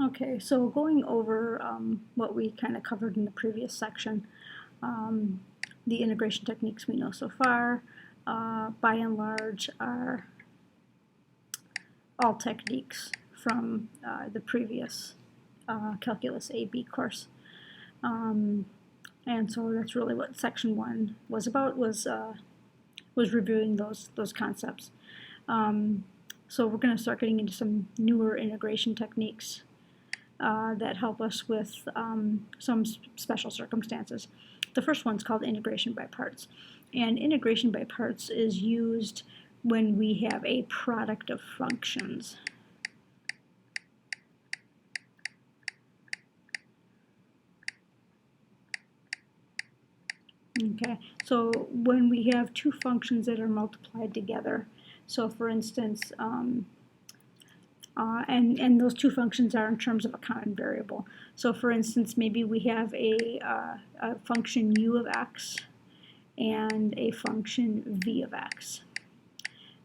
Okay, so going over what we kind of covered in the previous section, the integration techniques we know so far, by and large, are all techniques from the previous Calculus AB course. And so that's really what section 1 was about, was reviewing those concepts. So we're going to start getting into some newer integration techniques that help us with some special circumstances. The first one's called integration by parts. And integration by parts is used when we have a product of functions. Okay, so when we have two functions that are multiplied together, so for instance, and those two functions are in terms of a common variable. So for instance, maybe we have a function u of x and a function v of x.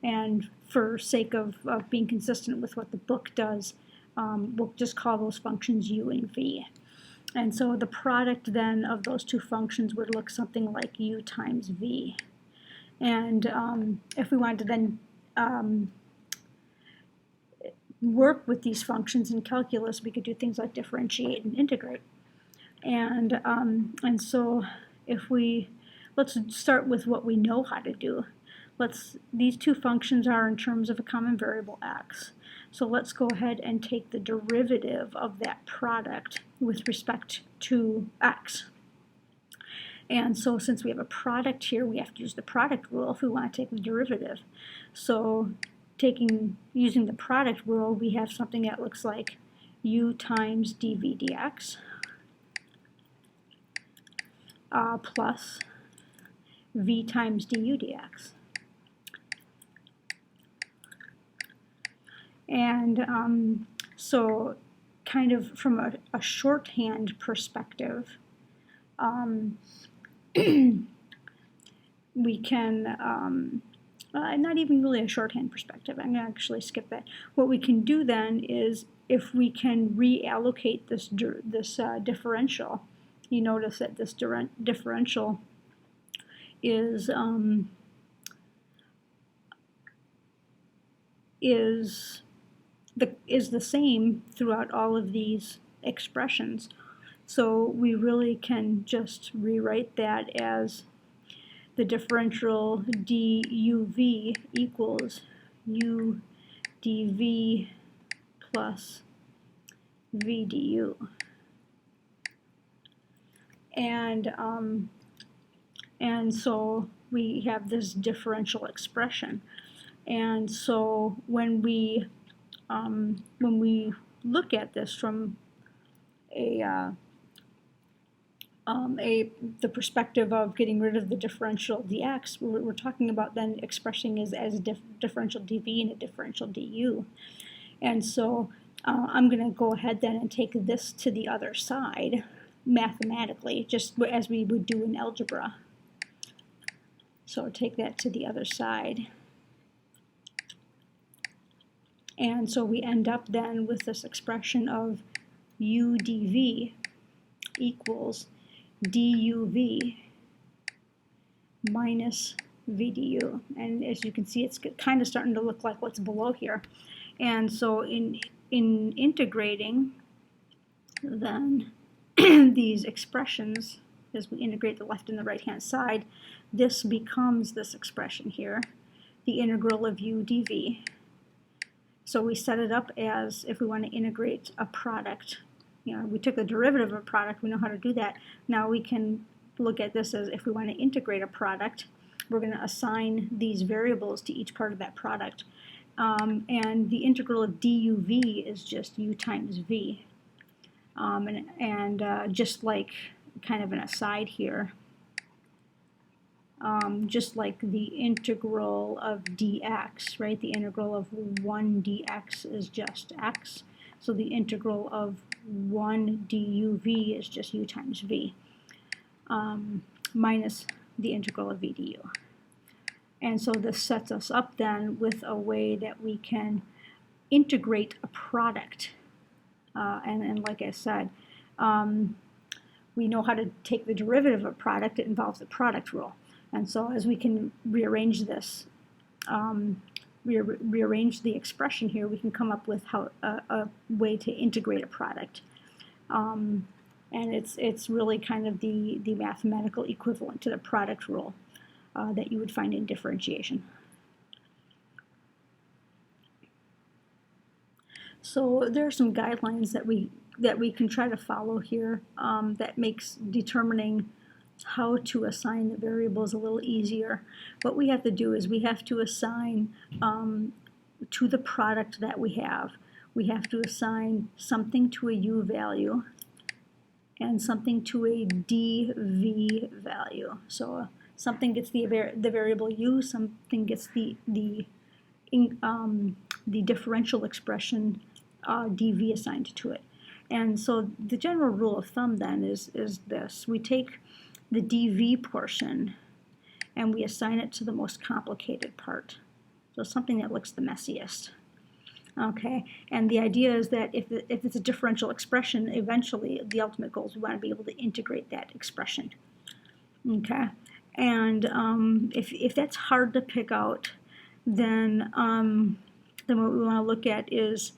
And for sake of being consistent with what the book does, we'll just call those functions u and v. And so the product then of those two functions would look something like u times v. And if we wanted to then work with these functions in calculus, we could do things like differentiate and integrate. And so let's start with what we know how to do. These two functions are in terms of a common variable x. So let's go ahead and take the derivative of that product with respect to x. And so since we have a product here, we have to use the product rule if we want to take the derivative. So using the product rule, we have something that looks like u times dv dx plus v times du dx. And so kind of from a shorthand perspective, we can, not even really a shorthand perspective, I'm going to actually skip that. What we can do then is, if we can reallocate this differential, you notice that this differential is the same throughout all of these expressions. So we really can just rewrite that as the differential duv equals u dv plus v du. And so we have this differential expression. And so when we look at this from the perspective of getting rid of the differential dx, we're talking about then expressing as a differential dv and a differential du. And so I'm going to go ahead then and take this to the other side mathematically, just as we would do in algebra. So take that to the other side. And so we end up then with this expression of u dv equals duv minus v du. And as you can see, it's kind of starting to look like what's below here. And so in integrating then these expressions, as we integrate the left and the right hand side, this becomes this expression here, the integral of u dv. So we set it up as if we want to integrate a product. We took the derivative of a product, we know how to do that. Now we can look at this as if we want to integrate a product, we're going to assign these variables to each part of that product. And the integral of duv is just u times v. Just like kind of an aside here, just like the integral of dx, right? The integral of 1 dx is just x. So the integral of 1 duv is just u times v, minus the integral of v du. And so this sets us up then with a way that we can integrate a product And like I said, we know how to take the derivative of a product. It involves the product rule. And so as we can rearrange this, rearrange the expression here, we can come up with a way to integrate a product. And it's really kind of the mathematical equivalent to the product rule that you would find in differentiation. So there are some guidelines that we can try to follow here that makes determining how to assign the variables a little easier. What we have to do is we have to assign to the product that we have to assign something to a u value and something to a dv value. So something gets the variable u, something gets the differential expression dv assigned to it. And so the general rule of thumb then is this. We take the dv portion and we assign it to the most complicated part. So something that looks the messiest. Okay, and the idea is that if it's a differential expression, eventually the ultimate goal is we want to be able to integrate that expression. Okay, and if that's hard to pick out, then what we want to look at is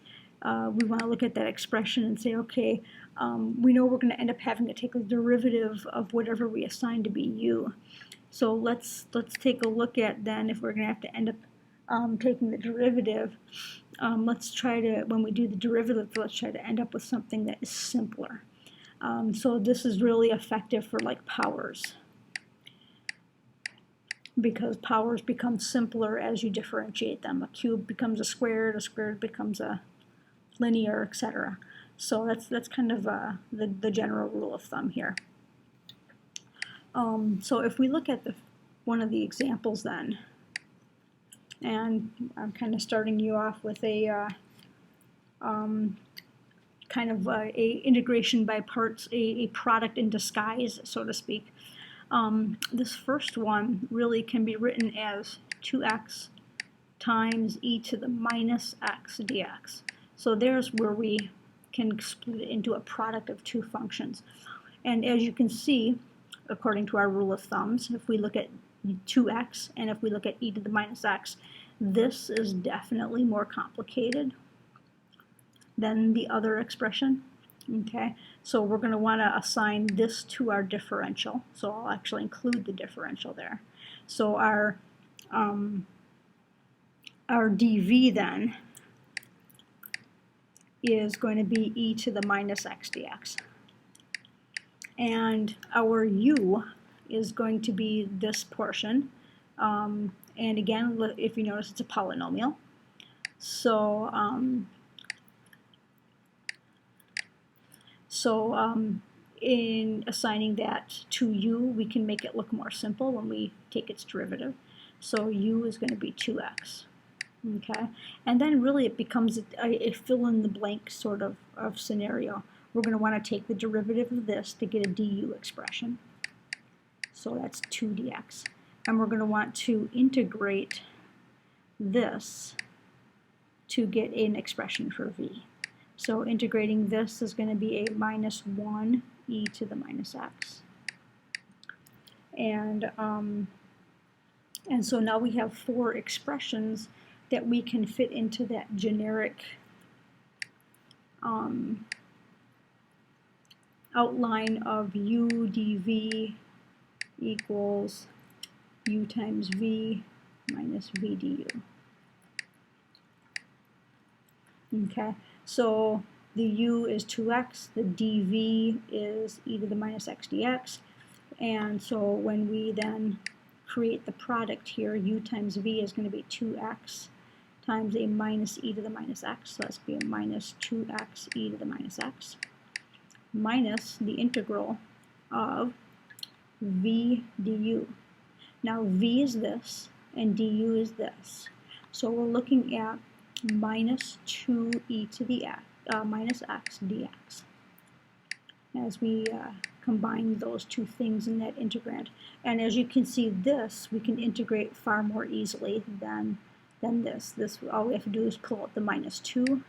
we want to look at that expression and say, okay, we know we're going to end up having to take the derivative of whatever we assign to be u. So let's take a look at then if we're going to have to end up taking the derivative. Let's try to, when we do the derivative, let's try to end up with something that is simpler. So this is really effective for like powers, because powers become simpler as you differentiate them. A cube becomes a squared becomes a linear, etc. So that's kind of the general rule of thumb here. So if we look at one of the examples then, and I'm kind of starting you off with a kind of a integration by parts, a product in disguise, so to speak. This first one really can be written as 2x times e to the minus x dx. So there's where we can split it into a product of two functions. And as you can see, according to our rule of thumbs, if we look at 2x and if we look at e to the minus x, this is definitely more complicated than the other expression. Okay, so we're going to want to assign this to our differential. So I'll actually include the differential there. So our dv then is going to be e to the minus x dx. And our u is going to be this portion. And again, if you notice, it's a polynomial. So, in assigning that to u, we can make it look more simple when we take its derivative. So u is going to be 2x. Okay, and then really it becomes a fill-in-the-blank sort of scenario. We're going to want to take the derivative of this to get a du expression. So that's 2dx. And we're going to want to integrate this to get an expression for v. So integrating this is going to be a minus 1 e to the minus x. And so now we have 4 expressions that we can fit into that generic outline of u dv equals u times v minus v du. Okay, so the u is 2x, the dv is e to the minus x dx, and so when we then create the product here, u times v is going to be 2x times a minus e to the minus x, so that's going to be a minus 2x e to the minus x, minus the integral of v du. Now v is this, and du is this. So we're looking at minus 2 e to the x, minus x dx as we combine those two things in that integrand. And as you can see, this we can integrate far more easily than this. This, all we have to do is pull out the minus 2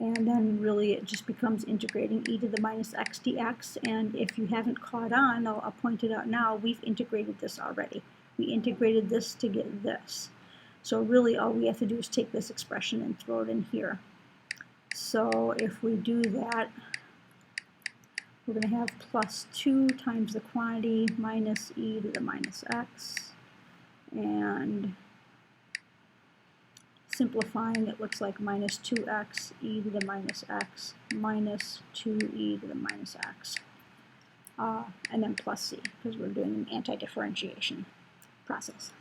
And then really it just becomes integrating e to the minus x dx. And if you haven't caught on, I'll point it out now, we've integrated this already. We integrated this to get this. So really all we have to do is take this expression and throw it in here. So if we do that, we're going to have plus 2 times the quantity minus e to the minus x. And simplifying, it looks like minus 2x e to the minus x minus 2e to the minus x. And then plus c, because we're doing an anti-differentiation process.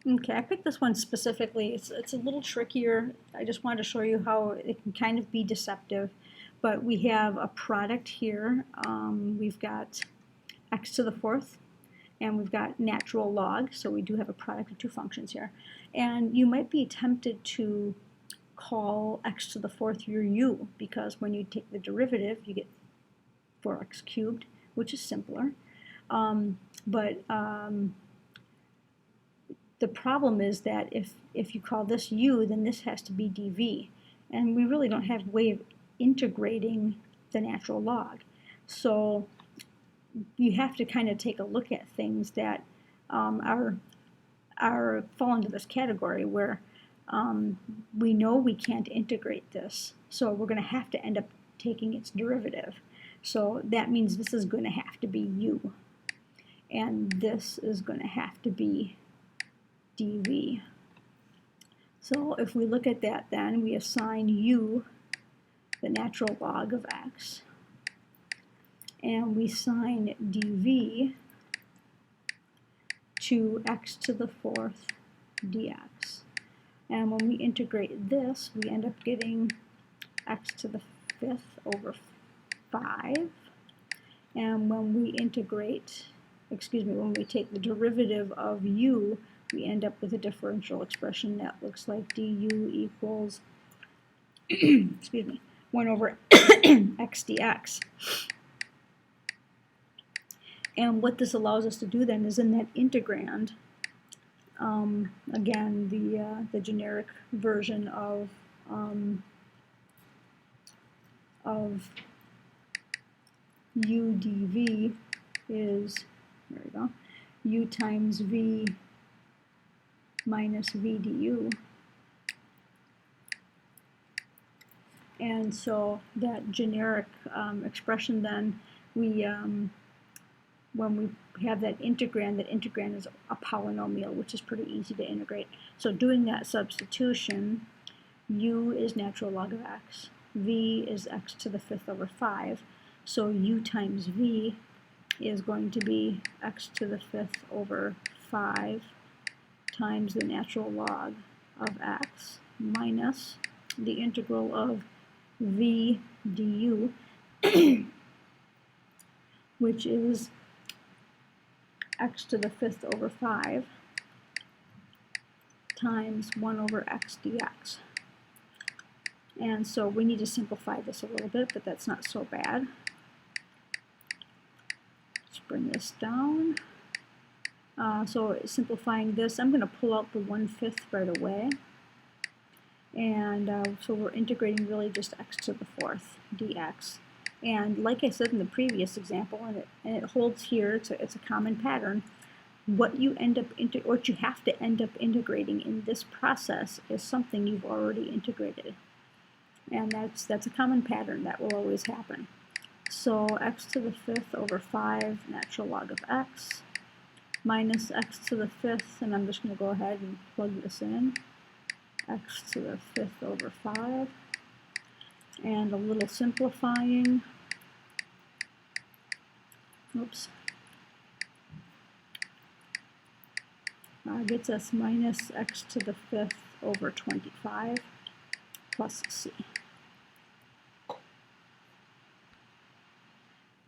Okay, I picked this one specifically. It's a little trickier. I just wanted to show you how it can kind of be deceptive. But we have a product here. We've got x to the 4th, and we've got natural log. So we do have a product of two functions here. And you might be tempted to call x to the 4th your u, because when you take the derivative, you get 4x cubed, which is simpler. The problem is that if you call this u, then this has to be dv. And we really don't have a way of integrating the natural log. So you have to kind of take a look at things that fall into this category where we know we can't integrate this. So we're going to have to end up taking its derivative. So that means this is going to have to be u. And this is going to have to be dv. So if we look at that, then we assign u the natural log of x, and we assign dv to x to the 4th dx. And when we integrate this, we end up getting x to the 5th over 5. And when we integrate, when we take the derivative of u, we end up with a differential expression that looks like du equals 1 over x dx. And what this allows us to do then is in that integrand, again, the generic version of u dv is, there we go, u times v minus v du. And so that generic expression then, when we have that integrand is a polynomial, which is pretty easy to integrate. So doing that substitution, u is natural log of x, v is x to the 5th over 5. So u times v is going to be x to the 5th over 5 times the natural log of x minus the integral of v du, which is x to the 5th over 5 times 1 over x dx. And so we need to simplify this a little bit, but that's not so bad. Let's bring this down. So simplifying this, I'm going to pull out the 1/5 right away. And so we're integrating really just x to the 4th dx. And like I said in the previous example, and it holds here, it's a common pattern, what you have to end up integrating in this process is something you've already integrated. And that's a common pattern that will always happen. So x to the 5th over 5 natural log of x minus x to the 5th, and I'm just going to go ahead and plug this in, x to the 5th over 5, and a little simplifying, gets us minus x to the 5th over 25 plus c.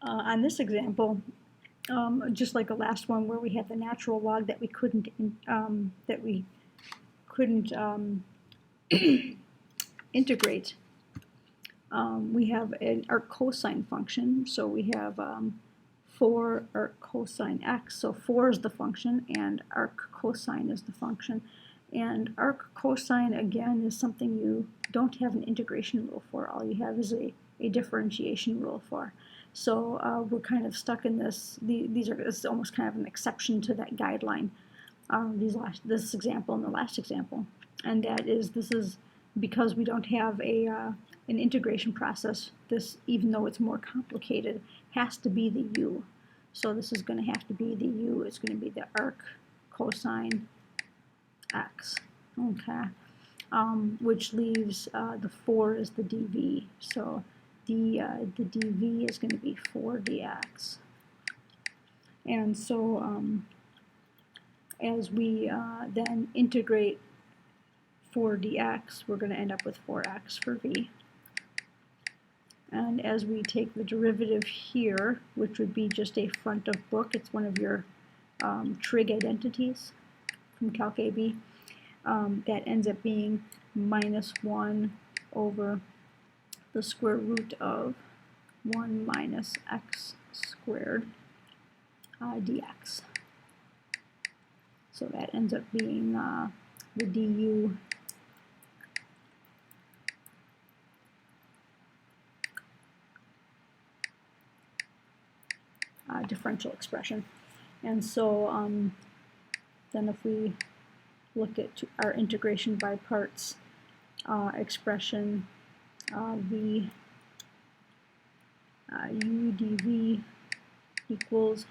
On this example, just like the last one where we had the natural log that we couldn't integrate, we have an arc cosine function. So we have 4 arc cosine x. So 4 is the function and arc cosine is the function. And arc cosine, again, is something you don't have an integration rule for. All you have is a differentiation rule for. So we're kind of stuck in this. This is almost kind of an exception to that guideline. This example and the last example, and that is this is because we don't have an integration process. This, even though it's more complicated, has to be the u. So this is going to have to be the u. It's going to be the arc cosine x, okay, which leaves the 4 is the dv. So the dv is going to be 4 dx. And so as we then integrate 4 dx, we're going to end up with 4x for v. And as we take the derivative here, which would be just a front of book, it's one of your trig identities from Calc AB, that ends up being minus 1 over the square root of 1 minus x squared dx. So that ends up being the du differential expression. And so then if we look at our integration by parts expression, v u dv equals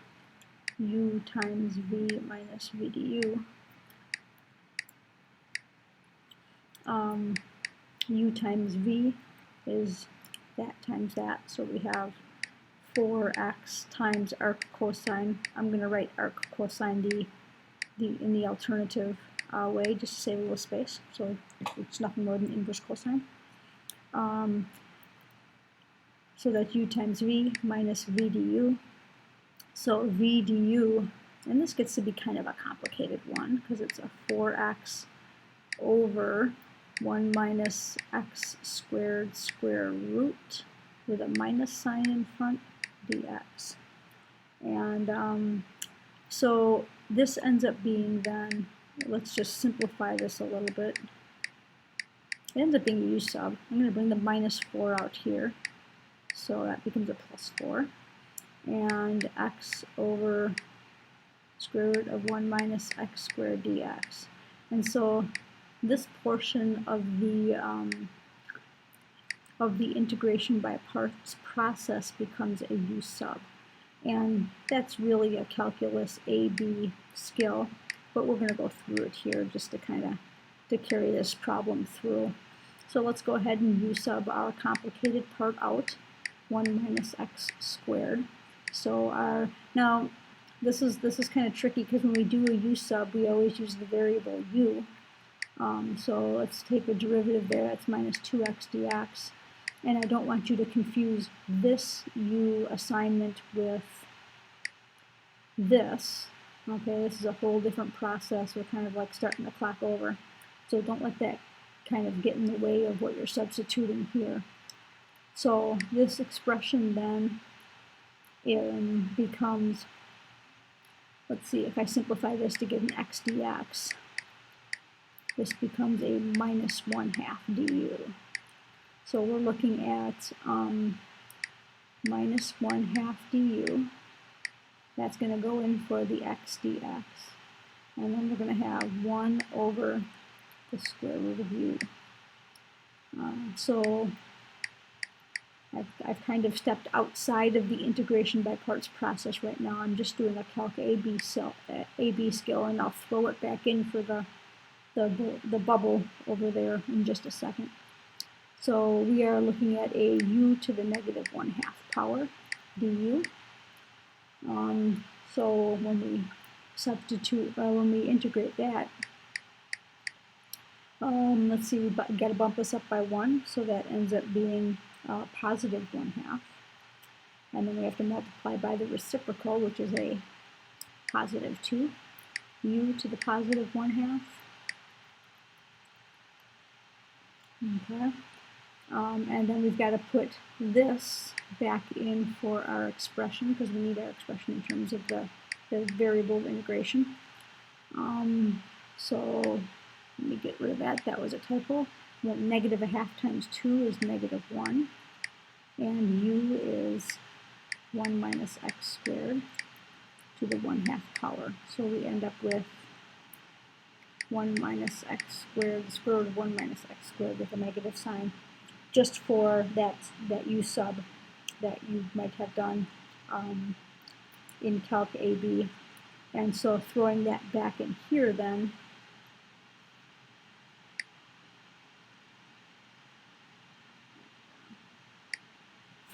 u times v minus v du. U times v is that times that, so we have 4x times arc cosine. I'm going to write arc cosine in the alternative way, just to save a little space, so it's nothing more than inverse cosine. So that's u times v minus v du. So v du, and this gets to be kind of a complicated one because it's a 4x over 1 minus x squared square root with a minus sign in front dx. And so this ends up being then, let's just simplify this a little bit. It ends up being u sub. I'm going to bring the minus 4 out here, so that becomes a plus 4. And x over square root of 1 minus x squared dx. And so this portion of the integration by parts process becomes a u sub. And that's really a calculus AB skill, but we're going to go through it here just to kind of to carry this problem through. So let's go ahead and u sub our complicated part out, 1 minus x squared. So now this is kind of tricky because when we do a u sub, we always use the variable u. So let's take the derivative there. That's minus 2x dx. And I don't want you to confuse this u assignment with this. Okay, this is a whole different process. We're kind of like starting the clock over. So don't let that kind of get in the way of what you're substituting here. So this expression then becomes, let's see, if I simplify this to get an x dx, this becomes a minus 1/2 du. So we're looking at minus 1/2 du. That's going to go in for the x dx. And then we're going to have 1 over the square root of u. So I've kind of stepped outside of the integration by parts process right now. I'm just doing a Calc AB skill, and I'll throw it back in for the bubble over there in just a second. So we are looking at a u to the negative 1/2 power du. So when we substitute, when we integrate that, let's see, we got to bump this up by 1, so that ends up being positive 1/2. And then we have to multiply by the reciprocal, which is a positive 2, u to the positive 1/2. Okay. And then we've got to put this back in for our expression, because we need our expression in terms of the variable of integration. So Let me get rid of that. That was a typo. Well, negative a half times 2 is negative 1. And u is 1 minus x squared to the 1/2 power. So we end up with 1 minus x squared, the square root of 1 minus x squared with a negative sign, just for that u sub that you might have done in Calc AB. And so throwing that back in here then,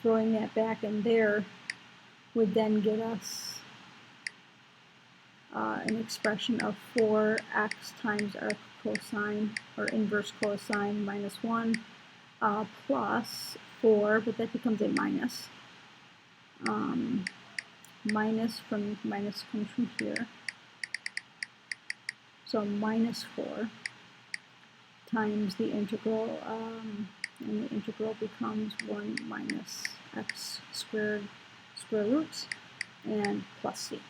throwing that back in there would then get us an expression of 4x times our cosine, or inverse cosine, minus 1 plus 4, but that becomes a minus. Minus comes from here. So minus 4 times the integral, and the integral becomes 1 minus x squared square roots and plus c.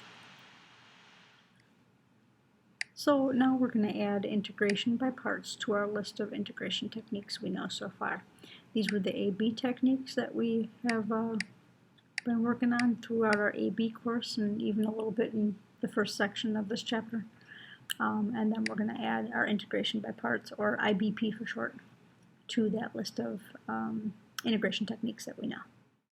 So now we're going to add integration by parts to our list of integration techniques we know so far. These were the AB techniques that we have been working on throughout our AB course, and even a little bit in the first section of this chapter. And then we're going to add our integration by parts, or IBP for short, to that list of integration techniques that we know.